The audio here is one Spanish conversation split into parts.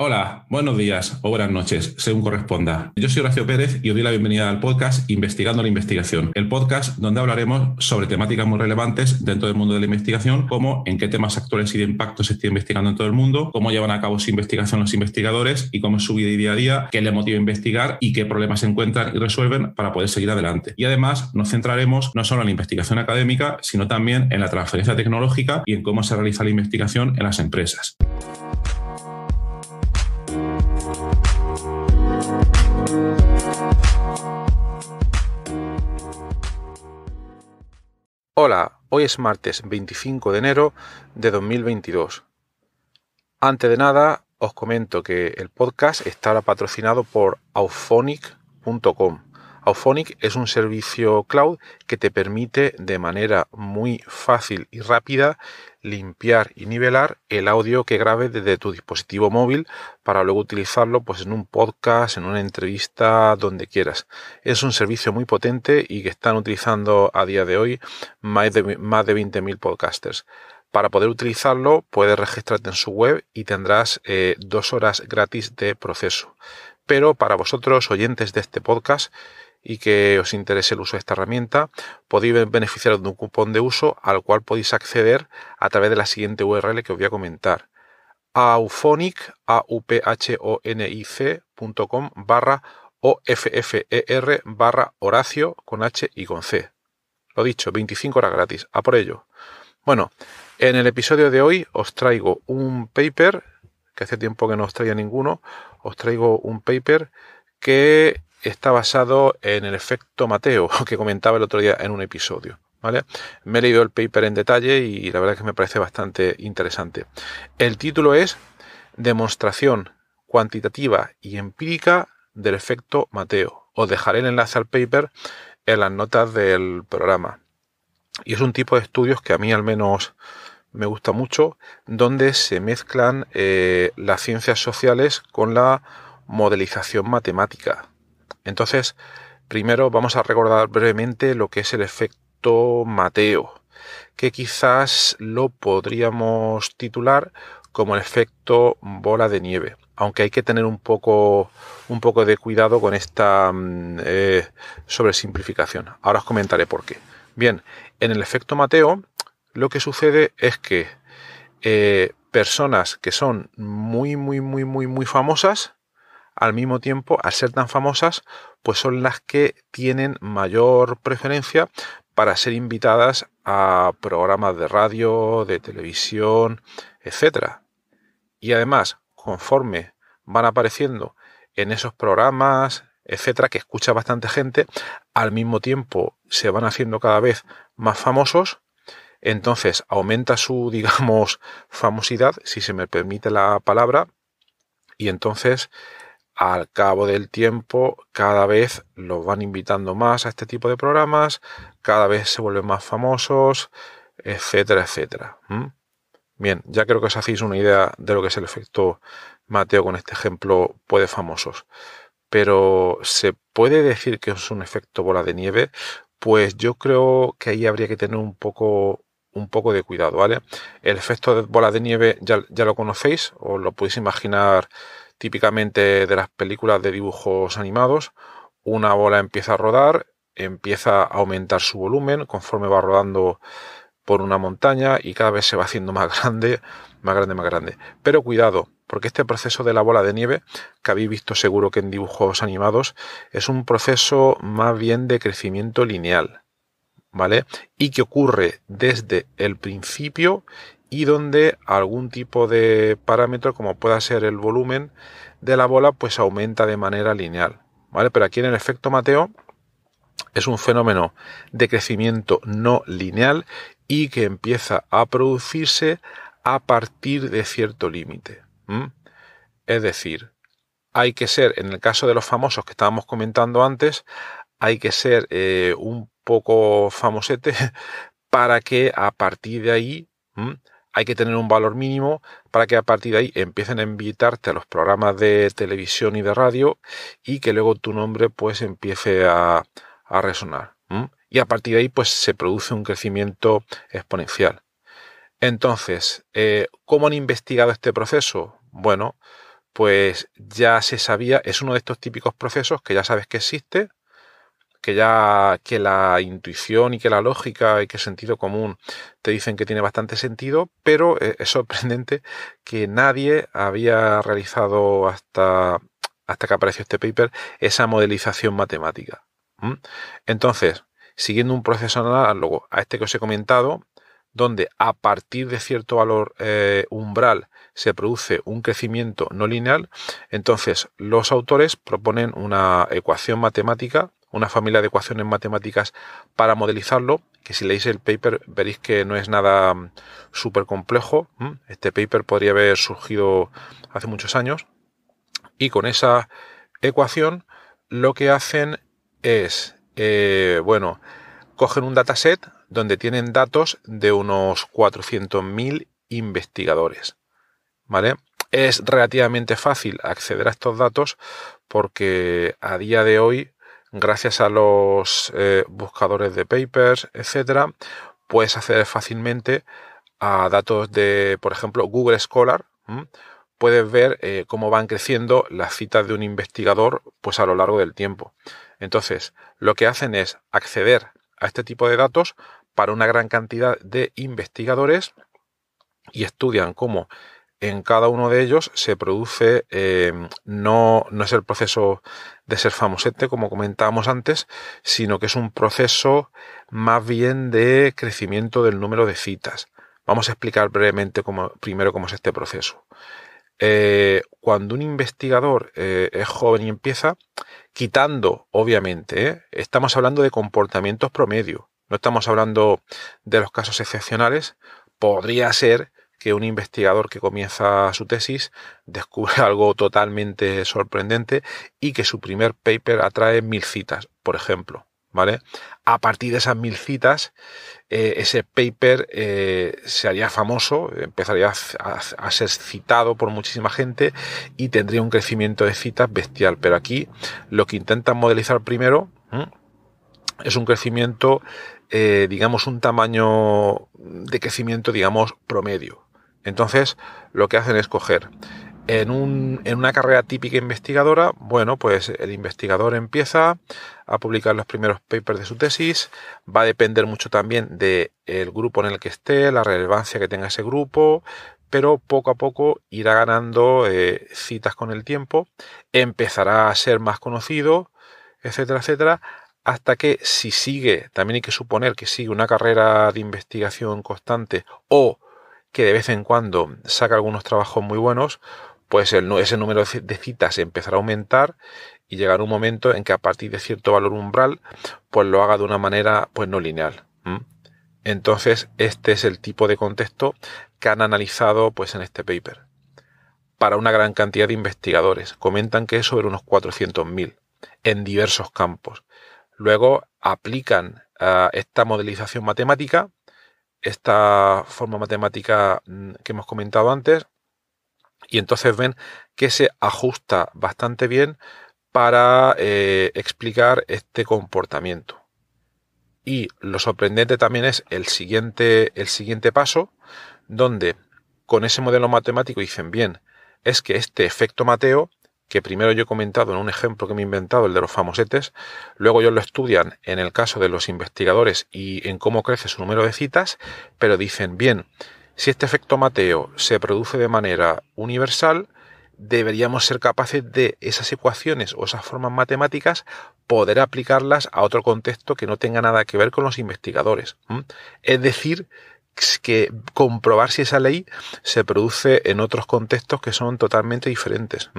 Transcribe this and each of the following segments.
Hola, buenos días o buenas noches, según corresponda. Yo soy Horacio Pérez y os doy la bienvenida al podcast Investigando la Investigación, el podcast donde hablaremos sobre temáticas muy relevantes dentro del mundo de la investigación, como en qué temas actuales y de impacto se está investigando en todo el mundo, cómo llevan a cabo su investigación los investigadores y cómo es su vida y día a día, qué les motiva a investigar y qué problemas se encuentran y resuelven para poder seguir adelante. Y además nos centraremos no solo en la investigación académica, sino también en la transferencia tecnológica y en cómo se realiza la investigación en las empresas. Hola, hoy es martes 25 de enero de 2022. Antes de nada, os comento que el podcast estará patrocinado por Auphonic.com. Auphonic es un servicio cloud que te permite de manera muy fácil y rápida limpiar y nivelar el audio que grabes desde tu dispositivo móvil para luego utilizarlo pues en un podcast, en una entrevista, donde quieras. Es un servicio muy potente y que están utilizando a día de hoy más de 20.000 podcasters. Para poder utilizarlo puedes registrarte en su web y tendrás 2 horas gratis de proceso. Pero para vosotros, oyentes de este podcast, y que os interese el uso de esta herramienta, podéis beneficiaros de un cupón de uso al cual podéis acceder a través de la siguiente URL que os voy a comentar: auphonic.com /OFFER/Horacio con H y con C. Lo dicho, 25 horas gratis. A por ello. Bueno, en el episodio de hoy os traigo un paper, que hace tiempo que no os traía ninguno. Os traigo un paper que está basado en el efecto Mateo, que comentaba el otro día en un episodio, ¿vale? Me he leído el paper en detalle y la verdad es que me parece bastante interesante. El título es Demostración cuantitativa y empírica del efecto Mateo. Os dejaré el enlace al paper en las notas del programa. Y es un tipo de estudios que a mí al menos me gusta mucho, donde se mezclan las ciencias sociales con la modelización matemática. Entonces, primero vamos a recordar brevemente lo que es el efecto Mateo, que quizás lo podríamos titular como el efecto bola de nieve, aunque hay que tener un poco de cuidado con esta sobresimplificación. Ahora os comentaré por qué. Bien, en el efecto Mateo lo que sucede es que personas que son muy famosas, al mismo tiempo, al ser tan famosas, pues son las que tienen mayor preferencia para ser invitadas a programas de radio, de televisión, etcétera. Y además, conforme van apareciendo en esos programas, etcétera, que escucha bastante gente, al mismo tiempo se van haciendo cada vez más famosos. Entonces aumenta su, digamos, famosidad, si se me permite la palabra, y entonces al cabo del tiempo cada vez los van invitando más a este tipo de programas, cada vez se vuelven más famosos, etcétera, etcétera. Bien, ya creo que os hacéis una idea de lo que es el efecto Mateo con este ejemplo pues de famosos. Pero ¿se puede decir que es un efecto bola de nieve? Pues yo creo que ahí habría que tener un poco de cuidado, ¿vale? El efecto de bola de nieve ya lo conocéis, os lo podéis imaginar típicamente de las películas de dibujos animados. Una bola empieza a rodar, empieza a aumentar su volumen conforme va rodando por una montaña y cada vez se va haciendo más grande, más grande, más grande. Pero cuidado, porque este proceso de la bola de nieve, que habéis visto seguro que en dibujos animados, es un proceso más bien de crecimiento lineal, ¿vale? Y que ocurre desde el principio y donde algún tipo de parámetro, como pueda ser el volumen de la bola, pues aumenta de manera lineal, ¿vale? Pero aquí en el efecto Mateo es un fenómeno de crecimiento no lineal y que empieza a producirse a partir de cierto límite. Es decir, hay que ser, en el caso de los famosos que estábamos comentando antes, hay que ser un poco famosete para que a partir de ahí hay que tener un valor mínimo para que a partir de ahí empiecen a invitarte a los programas de televisión y de radio y que luego tu nombre pues empiece a resonar. Y a partir de ahí pues se produce un crecimiento exponencial. Entonces, ¿cómo han investigado este proceso? Bueno, pues ya se sabía, es uno de estos típicos procesos que ya sabes que existe, que la intuición y que la lógica y que el sentido común te dicen que tiene bastante sentido, pero es sorprendente que nadie había realizado hasta que apareció este paper esa modelización matemática. Entonces, siguiendo un proceso análogo a este que os he comentado, donde a partir de cierto valor umbral se produce un crecimiento no lineal, entonces los autores proponen una ecuación matemática, una familia de ecuaciones matemáticas para modelizarlo, que si leéis el paper veréis que no es nada súper complejo. Este paper podría haber surgido hace muchos años, y con esa ecuación lo que hacen es, cogen un dataset donde tienen datos de unos 400.000 investigadores, ¿vale? Es relativamente fácil acceder a estos datos porque a día de hoy, gracias a los buscadores de papers, etcétera, puedes acceder fácilmente a datos de, por ejemplo, Google Scholar. Puedes ver cómo van creciendo las citas de un investigador pues a lo largo del tiempo. Entonces, lo que hacen es acceder a este tipo de datos para una gran cantidad de investigadores y estudian cómo en cada uno de ellos se produce, no es el proceso de ser famosete como comentábamos antes, sino que es un proceso más bien de crecimiento del número de citas. Vamos a explicar brevemente primero cómo es este proceso. Cuando un investigador es joven y empieza, quitando, obviamente, estamos hablando de comportamientos promedio, no estamos hablando de los casos excepcionales. Podría ser que un investigador que comienza su tesis descubre algo totalmente sorprendente y que su primer paper atrae 1000 citas, por ejemplo, ¿vale? A partir de esas 1000 citas, ese paper se haría famoso, empezaría a ser citado por muchísima gente y tendría un crecimiento de citas bestial. Pero aquí lo que intentan modelizar primero es un crecimiento, digamos, un tamaño de crecimiento, digamos, promedio. Entonces, lo que hacen es coger en una carrera típica investigadora, bueno, pues el investigador empieza a publicar los primeros papers de su tesis. Va a depender mucho también del grupo en el que esté, la relevancia que tenga ese grupo, pero poco a poco irá ganando citas con el tiempo, empezará a ser más conocido, etcétera, etcétera, hasta que si sigue, también hay que suponer que sigue una carrera de investigación constante o que de vez en cuando saca algunos trabajos muy buenos, pues ese número de citas empezará a aumentar y llegará un momento en que a partir de cierto valor umbral, pues lo haga de una manera pues no lineal. Entonces, este es el tipo de contexto que han analizado pues en este paper. Para una gran cantidad de investigadores, comentan que es sobre unos 400.000 en diversos campos. Luego aplican esta modelización matemática, esta forma matemática que hemos comentado antes, y entonces ven que se ajusta bastante bien para explicar este comportamiento. Y lo sorprendente también es el siguiente paso, donde con ese modelo matemático dicen bien, es que este efecto Mateo, que primero yo he comentado en un ejemplo que me he inventado, el de los famosetes, luego ellos lo estudian en el caso de los investigadores y en cómo crece su número de citas, pero dicen, bien, si este efecto Mateo se produce de manera universal, deberíamos ser capaces de esas ecuaciones o esas formas matemáticas poder aplicarlas a otro contexto que no tenga nada que ver con los investigadores. Es decir, que comprobar si esa ley se produce en otros contextos que son totalmente diferentes.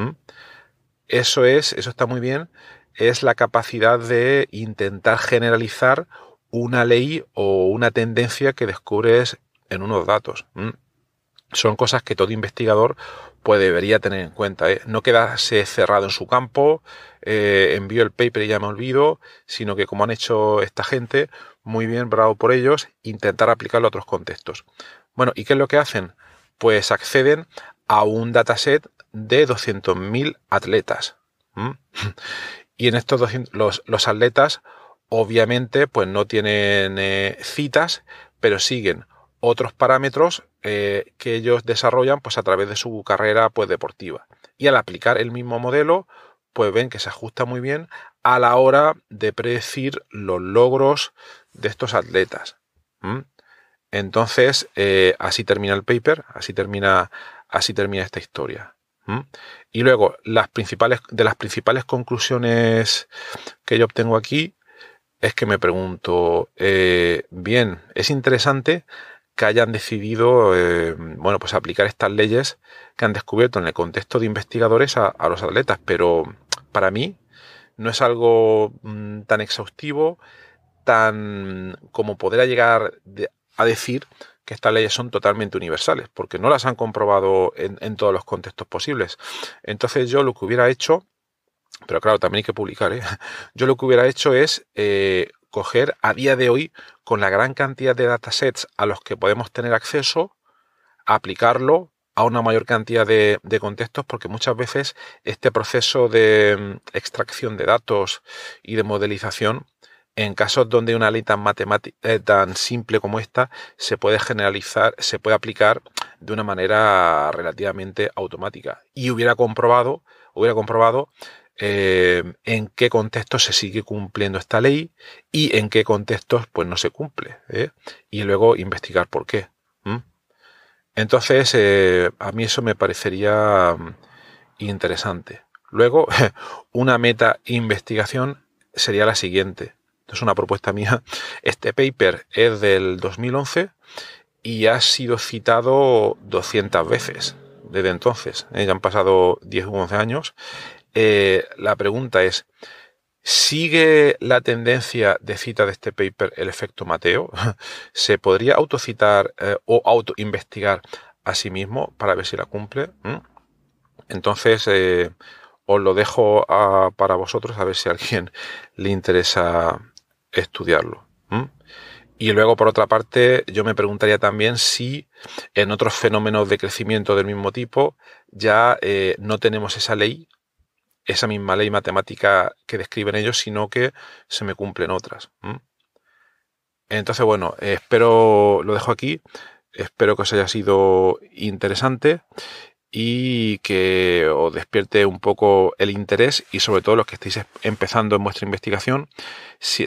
Eso está muy bien, es la capacidad de intentar generalizar una ley o una tendencia que descubres en unos datos. Son cosas que todo investigador pues debería tener en cuenta. No quedarse cerrado en su campo, envío el paper y ya me olvido, sino que como han hecho esta gente, muy bien, bravo por ellos, intentar aplicarlo a otros contextos. Bueno, ¿y qué es lo que hacen? Pues acceden a un dataset de 200.000 atletas. Y en estos 200, los atletas obviamente pues no tienen citas, pero siguen otros parámetros que ellos desarrollan pues a través de su carrera pues deportiva. y al aplicar el mismo modelo, pues ven que se ajusta muy bien a la hora de predecir los logros de estos atletas. Entonces, así termina el paper, así termina esta historia. Y luego, de las principales conclusiones que yo obtengo aquí es que me pregunto, bien, es interesante que hayan decidido pues aplicar estas leyes que han descubierto en el contexto de investigadores a los atletas, pero para mí no es algo tan exhaustivo, tan como poder llegar a decir que estas leyes son totalmente universales, porque no las han comprobado en todos los contextos posibles. Entonces yo lo que hubiera hecho, pero claro, también hay que publicar, yo lo que hubiera hecho es coger a día de hoy, con la gran cantidad de datasets a los que podemos tener acceso, aplicarlo a una mayor cantidad de contextos, porque muchas veces este proceso de extracción de datos y de modelización, en casos donde una ley tan simple como esta se puede generalizar, se puede aplicar de una manera relativamente automática. Y hubiera comprobado en qué contextos se sigue cumpliendo esta ley y en qué contextos pues no se cumple, y luego investigar por qué. Entonces, a mí eso me parecería interesante. Luego, una meta investigación sería la siguiente. Es una propuesta mía. Este paper es del 2011 y ha sido citado 200 veces desde entonces. Ya han pasado 10 u 11 años. La pregunta es, ¿sigue la tendencia de cita de este paper el efecto Mateo? ¿Se podría autocitar o autoinvestigar a sí mismo para ver si la cumple? Entonces, os lo dejo para vosotros, a ver si a alguien le interesa estudiarlo. Y luego, por otra parte, yo me preguntaría también si en otros fenómenos de crecimiento del mismo tipo ya no tenemos esa misma ley matemática que describen ellos, sino que se me cumplen otras. Entonces, bueno, lo dejo aquí. Espero que os haya sido interesante y que os despierte un poco el interés, y sobre todo los que estéis empezando en vuestra investigación.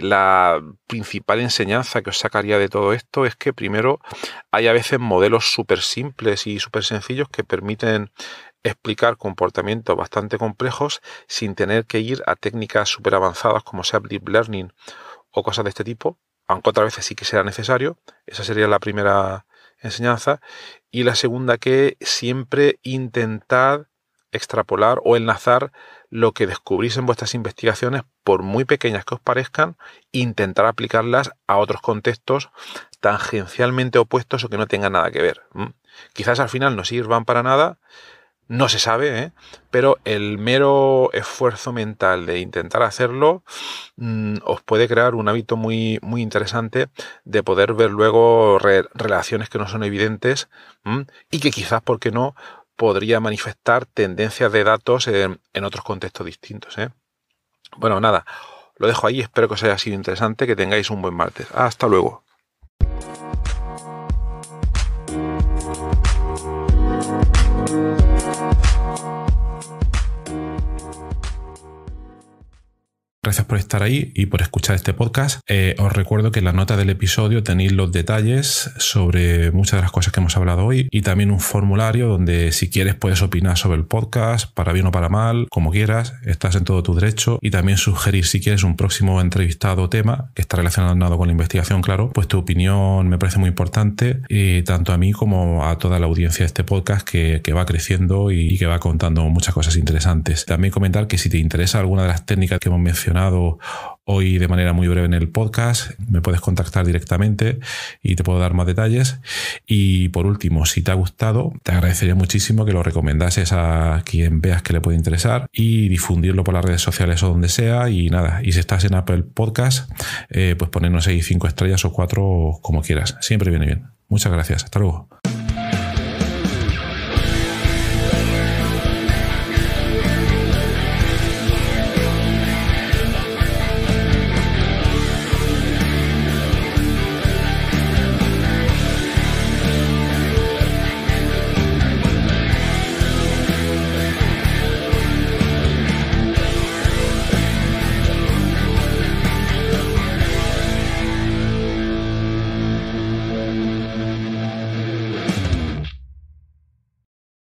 La principal enseñanza que os sacaría de todo esto es que primero hay a veces modelos súper simples y súper sencillos que permiten explicar comportamientos bastante complejos sin tener que ir a técnicas súper avanzadas como sea deep learning o cosas de este tipo, aunque otras veces sí que será necesario. Esa sería la primera enseñanza. Y la segunda, que siempre intentad extrapolar o enlazar lo que descubrís en vuestras investigaciones, por muy pequeñas que os parezcan, intentar aplicarlas a otros contextos tangencialmente opuestos o que no tengan nada que ver. Quizás al final no sirvan para nada, no se sabe, pero el mero esfuerzo mental de intentar hacerlo os puede crear un hábito muy, muy interesante de poder ver luego relaciones que no son evidentes y que quizás, ¿por qué no?, podría manifestar tendencias de datos en otros contextos distintos. Bueno, nada, lo dejo ahí. Espero que os haya sido interesante, que tengáis un buen martes. Hasta luego. Gracias por estar ahí y por escuchar este podcast. Os recuerdo que en la nota del episodio tenéis los detalles sobre muchas de las cosas que hemos hablado hoy, y también un formulario donde, si quieres, puedes opinar sobre el podcast, para bien o para mal, como quieras. Estás en todo tu derecho. Y también sugerir, si quieres, un próximo entrevistado o tema que está relacionado con la investigación, claro. Pues tu opinión me parece muy importante, tanto a mí como a toda la audiencia de este podcast que va creciendo y que va contando muchas cosas interesantes. También comentar que si te interesa alguna de las técnicas que hemos mencionado hoy de manera muy breve en el podcast, me puedes contactar directamente y te puedo dar más detalles. Y por último, si te ha gustado, te agradecería muchísimo que lo recomendases a quien veas que le puede interesar y difundirlo por las redes sociales o donde sea. Y nada, y si estás en Apple Podcast, pues ponernos ahí 5 estrellas o 4, como quieras. Siempre viene bien. Muchas gracias. Hasta luego.